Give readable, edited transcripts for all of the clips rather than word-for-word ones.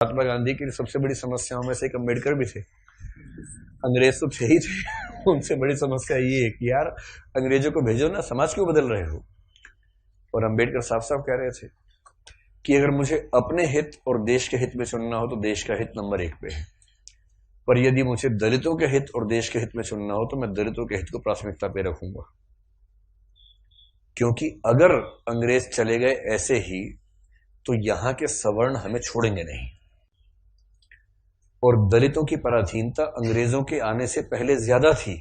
महात्मा गांधी की सबसे बड़ी समस्याओं में से एक अम्बेडकर भी थे। अंग्रेज तो थे ही थे, उनसे बड़ी समस्या ये है कि यार अंग्रेजों को भेजो ना, समाज क्यों बदल रहे हो। और अम्बेडकर साफ साफ कह रहे थे कि अगर मुझे अपने हित और देश के हित में चुनना हो तो देश का हित नंबर 1 पे है, पर यदि मुझे दलितों के हित और देश के हित में चुनना हो तो मैं दलितों के हित को प्राथमिकता पे रखूंगा, क्योंकि अगर अंग्रेज चले गए ऐसे ही तो यहां के सवर्ण हमें छोड़ेंगे नहीं। और दलितों की पराधीनता अंग्रेजों के आने से पहले ज्यादा थी,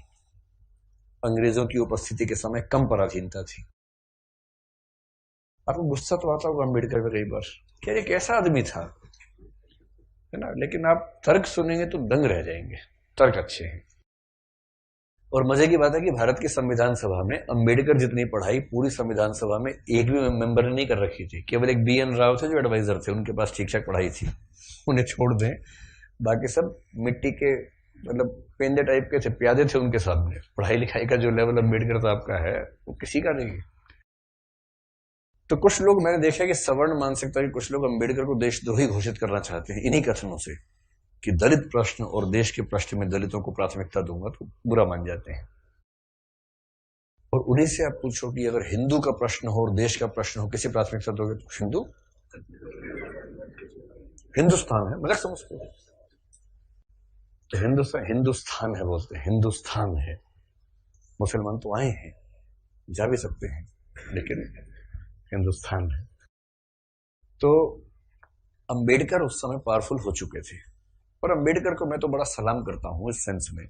अंग्रेजों की उपस्थिति के समय कम पराधीनता थी। आपको गुस्सा तो आता होगा अम्बेडकर पे कई बार, क्या ये कैसा आदमी था, है ना, लेकिन आप तर्क सुनेंगे तो दंग रह जाएंगे, तर्क अच्छे हैं। और मजे की बात है कि भारत की संविधान सभा में अम्बेडकर जितनी पढ़ाई पूरी संविधान सभा में एक भी मेंबर ने नहीं कर रखी थी। केवल एक BN राव थे जो एडवाइजर थे, उनके पास ठीक ठाक पढ़ाई थी, उन्हें छोड़ दें, बाकी सब मिट्टी के मतलब पेंदे टाइप के थे, प्यादे थे उनके सामने। पढ़ाई लिखाई का जो लेवल अम्बेडकर साहब का है वो किसी का नहीं है। तो कुछ लोग मैंने देखा कि सवर्ण मानसिकता के कुछ लोग अम्बेडकर को देशद्रोही घोषित करना चाहते हैं इन्हीं कथनों से कि दलित प्रश्न और देश के प्रश्न में दलितों को प्राथमिकता दूंगा तो बुरा मान जाते हैं। और उन्हीं से आप पूछो कि अगर हिंदू का प्रश्न हो और देश का प्रश्न हो, किसी प्राथमिकता दोगे? तो हिंदू, हिंदुस्तान है, मजाक समझते हो? तो हिंदुस्तान है बोलते हैं, हिंदुस्तान है। मुसलमान तो आए हैं, जा भी सकते हैं, लेकिन हिंदुस्तान है। तो अंबेडकर उस समय पावरफुल हो चुके थे। और अंबेडकर को मैं तो बड़ा सलाम करता हूं इस सेंस में,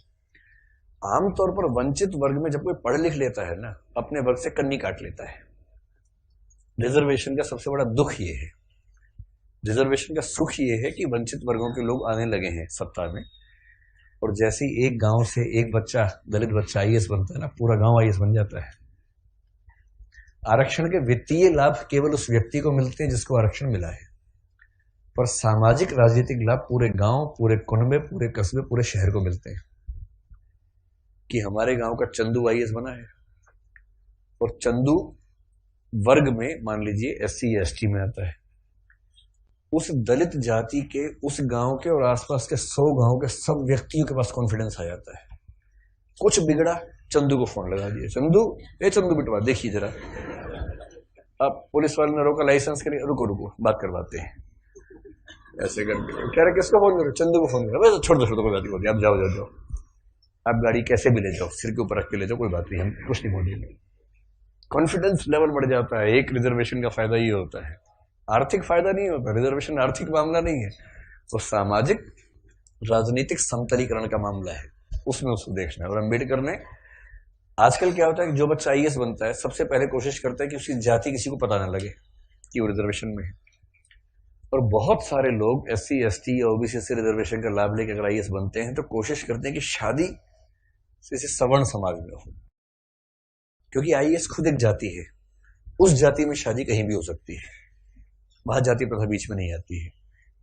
आमतौर पर वंचित वर्ग में जब कोई पढ़ लिख लेता है ना, अपने वर्ग से कन्नी काट लेता है। रिजर्वेशन का सबसे बड़ा दुख ये है, रिजर्वेशन का सुख ये है कि वंचित वर्गों के लोग आने लगे हैं सत्ता में, और जैसे ही एक गांव से एक बच्चा, दलित बच्चा IAS बनता है ना, पूरा गांव IAS बन जाता है। आरक्षण के वित्तीय लाभ केवल उस व्यक्ति को मिलते हैं जिसको आरक्षण मिला है, पर सामाजिक राजनीतिक लाभ पूरे गांव, पूरे कुनबे, पूरे कस्बे, पूरे शहर को मिलते हैं। कि हमारे गांव का चंदू IAS बना है, और चंदू वर्ग में मान लीजिए SC या ST में आता है, उस दलित जाति के उस गांव के और आसपास के 100 गांव के सब व्यक्तियों के पास कॉन्फिडेंस आ जाता है। कुछ बिगड़ा, चंदू को फोन लगा दिया, चंदू, चंदू बिटवा देखिए जरा। अब पुलिस वाले ने रोका लाइसेंस के लिए, रुको रुको बात करवाते हैं, ऐसे करके कह रहे किसको फोन करो? चंदू को फोन करो। छोड़ दो कोई बात नहीं, आप जाओ जाओ जाओ, आप गाड़ी कैसे भी ले जाओ, सिर के ऊपर रख के ले जाओ, कोई बात नहीं, हम कुछ नहीं बोलेंगे। कॉन्फिडेंस लेवल बढ़ जाता है। एक रिजर्वेशन का फायदा ये होता है, आर्थिक फायदा नहीं होता, रिजर्वेशन आर्थिक मामला नहीं है, वो सामाजिक राजनीतिक समतलीकरण का मामला है, उसमें उसको देखना है। और अम्बेडकर ने, आजकल क्या होता है कि जो बच्चा IAS बनता है सबसे पहले कोशिश करता है कि उसकी जाति किसी को पता ना लगे कि वो रिजर्वेशन में है। और बहुत सारे लोग SC ST या OBC से रिजर्वेशन का लाभ लेकर अगर IAS बनते हैं तो कोशिश करते हैं कि शादी से सवर्ण समाज में हो, क्योंकि IAS खुद एक जाति है, उस जाति में शादी कहीं भी हो सकती है, वहां जाति प्रथा बीच में नहीं आती है।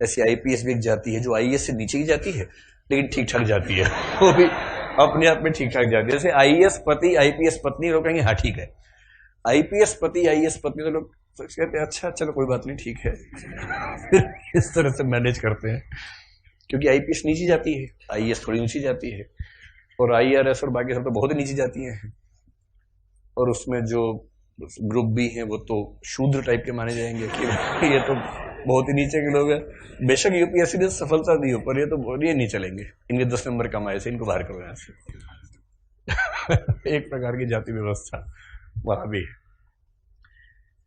ऐसे IPS भी एक जाति है जो IAS से नीचे की जाती है, लेकिन ठीक ठाक जाती है, वो भी अपने आप में ठीक ठाक जाती है। जैसे IAS पति IPS पत्नी, लोग कहेंगे हाँ ठीक है, IPS पति IAS पत्नी, तो लोग कहते हैं अच्छा चलो कोई बात नहीं ठीक है इस तरह से मैनेज करते हैं, क्योंकि IPS नीची जाती है, IAS थोड़ी ऊंची जाती है, और IRS और बाकी सब तो बहुत ही नीची जाती हैं। और उसमें जो ग्रुप भी हैं वो तो शूद्र टाइप के माने जाएंगे कि ये तो बहुत ही नीचे के लोग हैं। बेशक UPSC ने सफलता दी हो, पर ये तो ये नहीं चलेंगे, इनके 10 नंबर कम आए से इनको बाहर करो यहाँ से एक प्रकार की जाति व्यवस्था वहां भी है।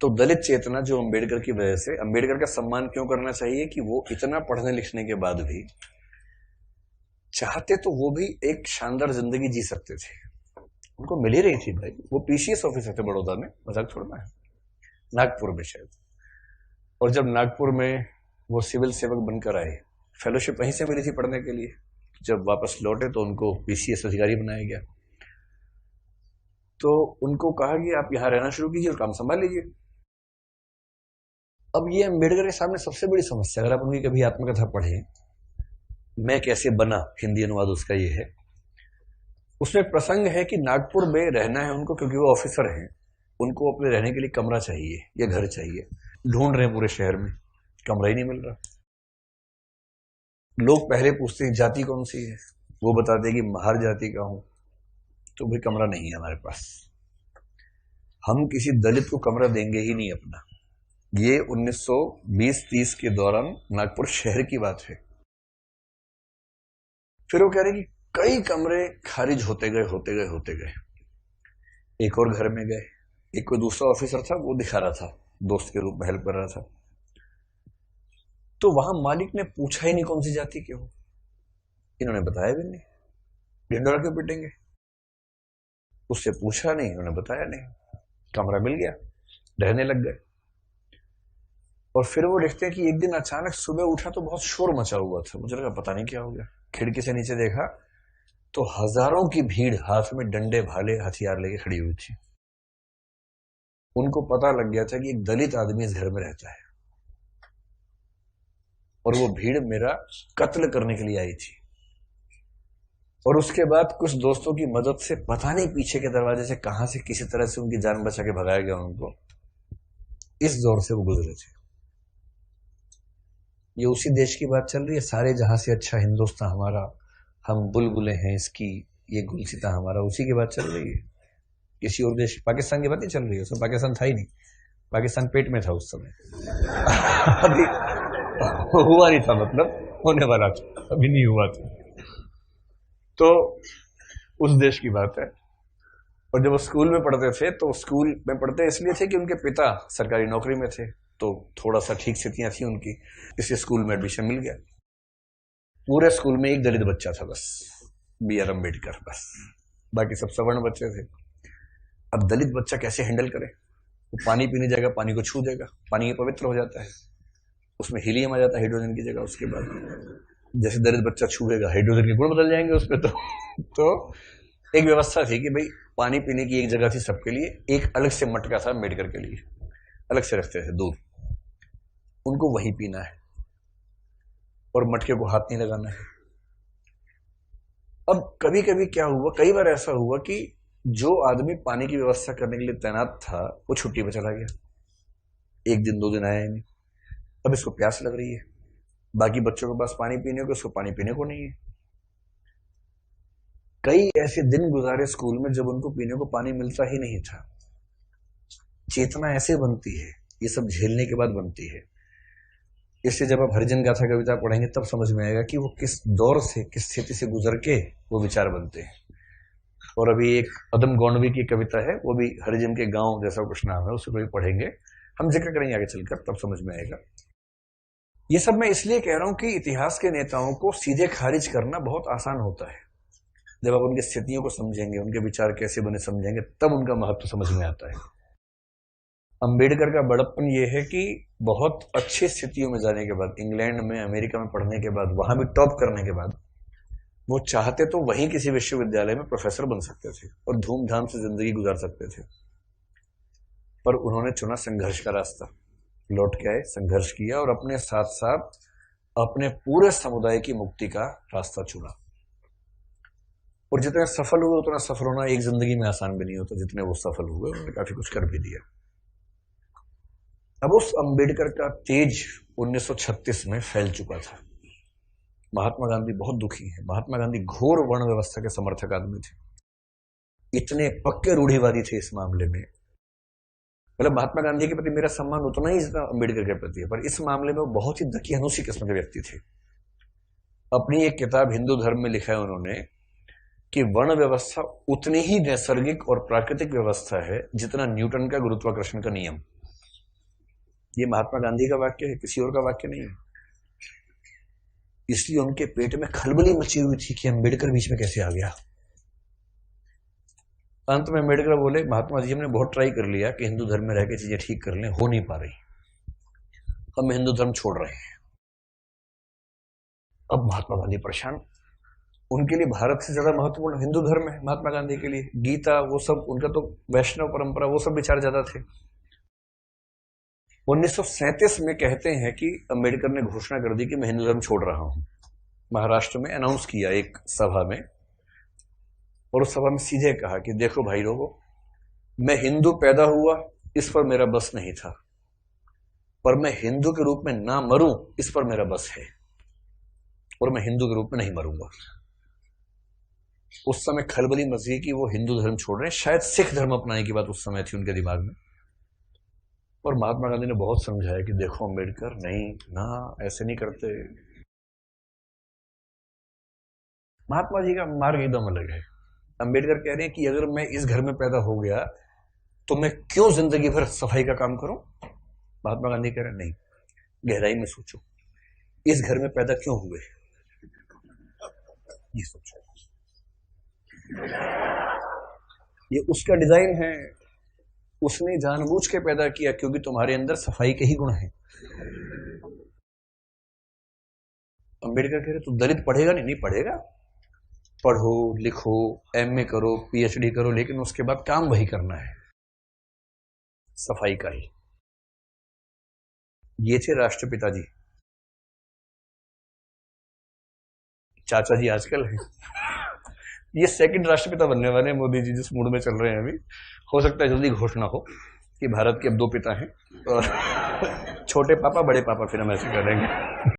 तो दलित चेतना जो अम्बेडकर की वजह से, अम्बेडकर का सम्मान क्यों करना चाहिए कि वो इतना पढ़ने लिखने के बाद भी चाहते तो वो भी एक शानदार जिंदगी जी सकते थे, उनको मिल ही रही थी भाई। वो PCS ऑफिसर थे बड़ौदा में, मजाक छोड़ना है, नागपुर में शायद। और जब नागपुर में वो सिविल सेवक बनकर आए, फेलोशिप वहीं से मिली थी पढ़ने के लिए, जब वापस लौटे तो उनको PCS अधिकारी बनाया गया। तो उनको कहा कि आप यहां रहना शुरू कीजिए और काम संभाल लीजिए। अब ये अम्बेडकर के सामने सबसे बड़ी समस्या, अगर आप उनकी कभी आत्मकथा पढ़ें, मैं कैसे बना, हिंदी अनुवाद उसका ये है, उसमें प्रसंग है कि नागपुर में रहना है उनको, क्योंकि वो ऑफिसर हैं, उनको अपने रहने के लिए कमरा चाहिए या घर चाहिए, ढूंढ रहे हैं पूरे शहर में, कमरा ही नहीं मिल रहा। लोग पहले पूछते हैं जाति कौन सी है, वो बताते हैं कि महार जाति का हूं, तो भाई कमरा नहीं है हमारे पास, हम किसी दलित को कमरा देंगे ही नहीं अपना। ये 1920-30 के दौरान नागपुर शहर की बात है। फिर वो कह रहे कि कई कमरे खारिज होते गए होते गए होते गए। एक और घर में गए, एक कोई दूसरा ऑफिसर था, वो दिखा रहा था, दोस्त के रूप में हेल्प कर रहा था। तो वहां मालिक ने पूछा ही नहीं कौन सी जाति के हो, इन्होंने बताया भी नहीं, ढिंडोरा क्यों पिटेंगे। उससे पूछा नहीं, उन्होंने बताया नहीं, कमरा मिल गया, रहने लग गए। और फिर वो देखते हैं कि एक दिन अचानक सुबह उठा तो बहुत शोर मचा हुआ था, मुझे लगा पता नहीं क्या हो गया। खिड़की से नीचे देखा तो हजारों की भीड़ हाथ में डंडे भाले हथियार लेके खड़ी हुई थी। उनको पता लग गया था कि एक दलित आदमी इस घर में रहता है और वो भीड़ मेरा कत्ल करने के लिए आई थी। और उसके बाद कुछ दोस्तों की मदद से पता नहीं पीछे के दरवाजे से कहां से किसी तरह से उनकी जान बचा के भगाया गया उनको। इस दौर से वो गुजरे थे। ये उसी देश की बात चल रही है, सारे जहां से अच्छा हिंदुस्तान हमारा, हम बुलबुलें हैं इसकी, ये गुलसिता हमारा, उसी की बात चल रही है। किसी और देश, पाकिस्तान की बात नहीं चल रही है, उसमें पाकिस्तान था ही नहीं, पाकिस्तान पेट में था उस समय। अभी हुआ नहीं था, मतलब होने वाला था, अभी नहीं हुआ था। तो उस देश की बात है। और जब वो स्कूल में पढ़ते थे तो स्कूल में पढ़ते इसलिए थे कि उनके पिता सरकारी नौकरी में थे, तो थोड़ा सा ठीक स्थितियां थी उनकी, इसलिए स्कूल में एडमिशन मिल गया। पूरे स्कूल में एक दलित बच्चा था बस, B.R. अम्बेडकर, बस, बाकी सब सवर्ण बच्चे थे। अब दलित बच्चा कैसे हैंडल करे, वो पानी पीने जाएगा, पानी को छू देगा, पानी पवित्र हो जाता है, उसमें हीलियम आ जाता है हाइड्रोजन की जगह। उसके बाद जैसे दलित बच्चा छुएगा हाइड्रोजन के गुण बदल जाएंगे उस पर। तो एक व्यवस्था थी कि भाई पानी पीने की एक जगह थी सबके लिए, एक अलग से मटका था अम्बेडकर के लिए, अलग से रखते थे दूर, उनको वही पीना है और मटके को हाथ नहीं लगाना है। अब कभी कभी क्या हुआ, कई बार ऐसा हुआ कि जो आदमी पानी की व्यवस्था करने के लिए तैनात था वो छुट्टी पर चला गया, एक दिन 2 दिन आया ही नहीं। अब इसको प्यास लग रही है, बाकी बच्चों के पास पानी पीने को, उसको पानी पीने को नहीं है। कई ऐसे दिन गुजारे स्कूल में जब उनको पीने को पानी मिलता ही नहीं था। चेतना ऐसे बनती है, ये सब झेलने के बाद बनती है। इससे जब आप हरिजन गाथा कविता पढ़ेंगे तब समझ में आएगा कि वो किस दौर से, किस स्थिति से गुजर के वो विचार बनते हैं। और अभी एक अदम गौंडवी की कविता है, वो भी हरिजन के गांव जैसा कुछ नाम है, उसको भी पढ़ेंगे, हम जिक्र करेंगे आगे चलकर, तब समझ में आएगा। ये सब मैं इसलिए कह रहा हूं कि इतिहास के नेताओं को सीधे खारिज करना बहुत आसान होता है। जब आप उनकी स्थितियों को समझेंगे, उनके विचार कैसे बने समझेंगे, तब उनका महत्व समझ में आता है। अंबेडकर का बड़प्पन यह है कि बहुत अच्छी स्थितियों में जाने के बाद, इंग्लैंड में, अमेरिका में पढ़ने के बाद, वहां भी टॉप करने के बाद, वो चाहते तो वहीं किसी विश्वविद्यालय में प्रोफेसर बन सकते थे और धूमधाम से जिंदगी गुजार सकते थे, पर उन्होंने चुना संघर्ष का रास्ता। लौट के आए, संघर्ष किया और अपने साथ साथ अपने पूरे समुदाय की मुक्ति का रास्ता चुना। और जितने सफल हुए उतना सफल होना एक जिंदगी में आसान भी नहीं होता, जितने वो सफल हुए उन्होंने काफी कुछ कर भी दिया। अब उस अंबेडकर का तेज 1936 में फैल चुका था। महात्मा गांधी बहुत दुखी है। महात्मा गांधी घोर वर्ण व्यवस्था के समर्थक आदमी थे, इतने पक्के रूढ़िवादी थे इस मामले में। मतलब महात्मा गांधी के प्रति मेरा सम्मान उतना ही जितना अंबेडकर के प्रति है, पर इस मामले में वो बहुत ही दकियानूसी किस्म के व्यक्ति थे। अपनी एक किताब हिंदू धर्म में लिखा है उन्होंने कि वर्ण व्यवस्था उतनी ही नैसर्गिक और प्राकृतिक व्यवस्था है जितना न्यूटन का गुरुत्वाकर्षण का नियम। ये महात्मा गांधी का वाक्य है, किसी और का वाक्य नहीं है। इसलिए उनके पेट में खलबली मची हुई थी कि अंबेडकर बीच में कैसे आ गया। अंत में अम्बेडकर बोले, महात्मा जी हमने बहुत ट्राई कर लिया कि हिंदू धर्म में रह के चीजें ठीक कर लें, हो नहीं पा रही, हम हिंदू धर्म छोड़ रहे हैं। अब महात्मा गांधी परेशान। उनके लिए भारत से ज्यादा महत्वपूर्ण हिंदू धर्म है महात्मा गांधी के लिए, गीता, वो सब, उनका तो वैष्णव परंपरा, वो सब विचार ज्यादा थे। 1937 में कहते हैं कि अंबेडकर ने घोषणा कर दी कि मैं हिंदू धर्म छोड़ रहा हूं। महाराष्ट्र में अनाउंस किया एक सभा में, और उस सभा में सीधे कहा कि देखो भाई लोगों, मैं हिंदू पैदा हुआ इस पर मेरा बस नहीं था, पर मैं हिंदू के रूप में ना मरूं इस पर मेरा बस है। और मैं हिंदू के रूप में नहीं मरूंगा। उस समय खलबली मची कि वो हिंदू धर्म छोड़ रहे हैं, शायद सिख धर्म अपनाने की बात उस समय थी उनके दिमाग में। और महात्मा गांधी ने बहुत समझाया कि देखो अम्बेडकर, नहीं ना, ऐसे नहीं करते। महात्मा जी का मार्ग एकदम अलग है। अम्बेडकर कह रहे हैं कि अगर मैं इस घर में पैदा हो गया तो मैं क्यों जिंदगी भर सफाई का काम करूं। महात्मा गांधी कह रहे हैं नहीं, गहराई में सोचो, इस घर में पैदा क्यों हुए, ये सोचो। ये उसका डिजाइन है, उसने जानबूझ के पैदा किया क्योंकि तुम्हारे अंदर सफाई के ही गुण हैं। अम्बेडकर कह रहे तू दलित पढ़ेगा नहीं, नहीं पढ़ेगा, पढ़ो लिखो, एमए करो, पीएचडी करो, लेकिन उसके बाद काम वही करना है, सफाई का ही। ये थे राष्ट्रपिता जी। चाचा जी आजकल है, ये सेकंड राष्ट्रपिता बनने वाले हैं मोदी जी, जिस मूड में चल रहे हैं अभी। हो सकता है जल्दी घोषणा हो कि भारत के अब 2 पिता हैं, और छोटे पापा बड़े पापा, फिर हम ऐसे करेंगे।